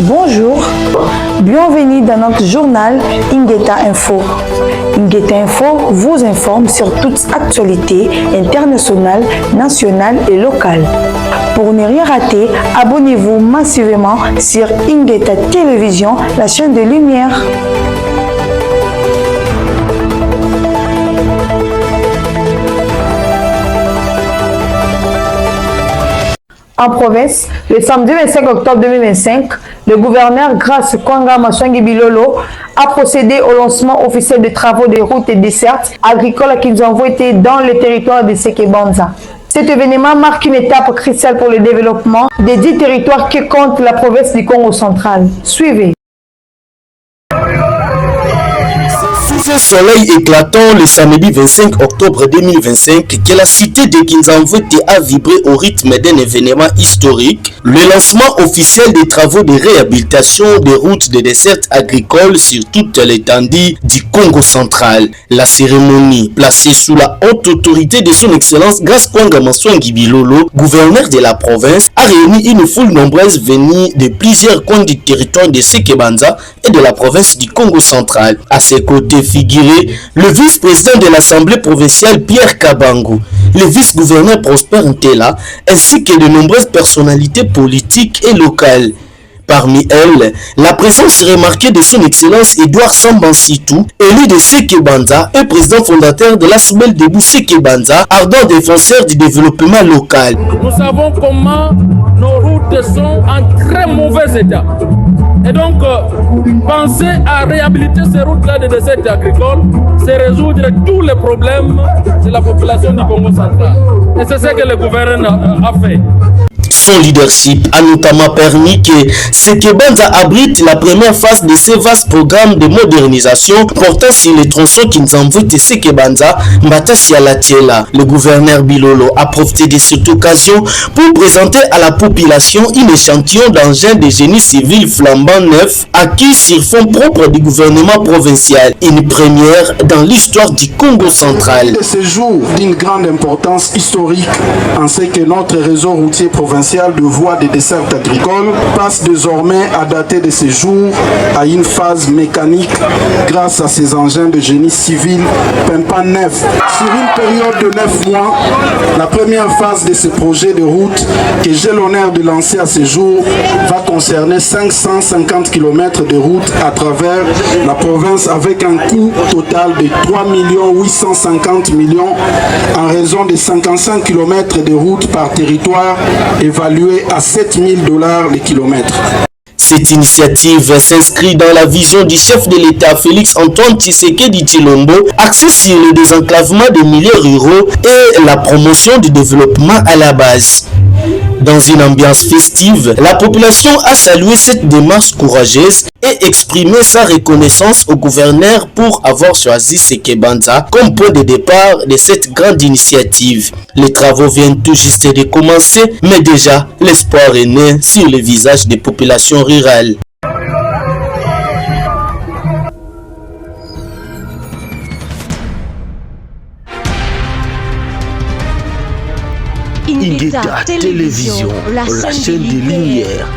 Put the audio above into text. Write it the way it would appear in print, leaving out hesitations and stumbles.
Bonjour, bienvenue dans notre journal Ingeta Info. Ingeta Info vous informe sur toute actualité internationale, nationale et locale. Pour ne rien rater, abonnez-vous massivement sur Ingeta Télévision, la chaîne de lumière. En province, le samedi 25 octobre 2025, le gouverneur Grace Kwanga Maswangi Bilolo a procédé au lancement officiel des travaux de routes et dessertes agricoles qui nous ont été dans le territoire de Sekebanza. Cet événement marque une étape cruciale pour le développement des 10 territoires qui comptent la province du Congo central. Suivez. Un soleil éclatant le samedi 25 octobre 2025 que la cité de Kinzamvwete a vibré au rythme d'un événement historique, le lancement officiel des travaux de réhabilitation des routes de dessertes agricoles sur toute l'étendue du Congo central. La cérémonie, placée sous la haute autorité de son excellence Grace Kwanga Maswangi Bilolo, gouverneur de la province, a réuni une foule nombreuse venue de plusieurs coins du territoire de Sekebanza et de la province du Congo central. À ses côtés figuré le vice-président de l'Assemblée provinciale Pierre Kabangu, le vice-gouverneur Prosper Ntela, ainsi que de nombreuses personnalités politiques et locales. Parmi elles, la présence remarquée de son excellence Edouard Sambansitou, élu de Sekebanza et président fondateur de la Soubelle Debout Sekebanza, ardent défenseur du développement local. Nous savons comment nos routes sont en très mauvais état. Et donc, penser à réhabiliter ces routes-là de dessert agricole, c'est résoudre tous les problèmes de la population du Congo central. Et c'est ce que le gouvernement a fait. Son leadership a notamment permis que Sekebanza abrite la première phase de ce vaste programme de modernisation portant sur les tronçons Kinzamvwete Sekebanza, Mbatasi Alatiela. Le gouverneur Bilolo a profité de cette occasion pour présenter à la population un échantillon d'engins de génie civil flambant neuf acquis sur fonds propres du gouvernement provincial. Une première dans l'histoire du Congo central. Ce jour d'une grande importance historique en ce que notre réseau routier provincial de voies de dessertes agricoles passe désormais à dater de ce jour à une phase mécanique grâce à ces engins de génie civil pimpant neuf. Sur une période de 9 mois, la première phase de ce projet de route que j'ai l'honneur de lancer à ce jour va concerner 550 km de route à travers la province avec un coût total de 3 850 millions en raison de 55 km de route par territoire évalué à $7 000 le kilomètre. Cette initiative s'inscrit dans la vision du chef de l'État Félix Antoine Tshisekedi Tshilombo, axée sur le désenclavement des milieux ruraux et la promotion du développement à la base. Dans une ambiance festive, la population a salué cette démarche courageuse et exprimé sa reconnaissance au gouverneur pour avoir choisi Sekebanza comme point de départ de cette grande initiative. Les travaux viennent tout juste de commencer, mais déjà l'espoir est né sur les visages des populations rurales. Ingeta Télévision, la chaîne des lumières.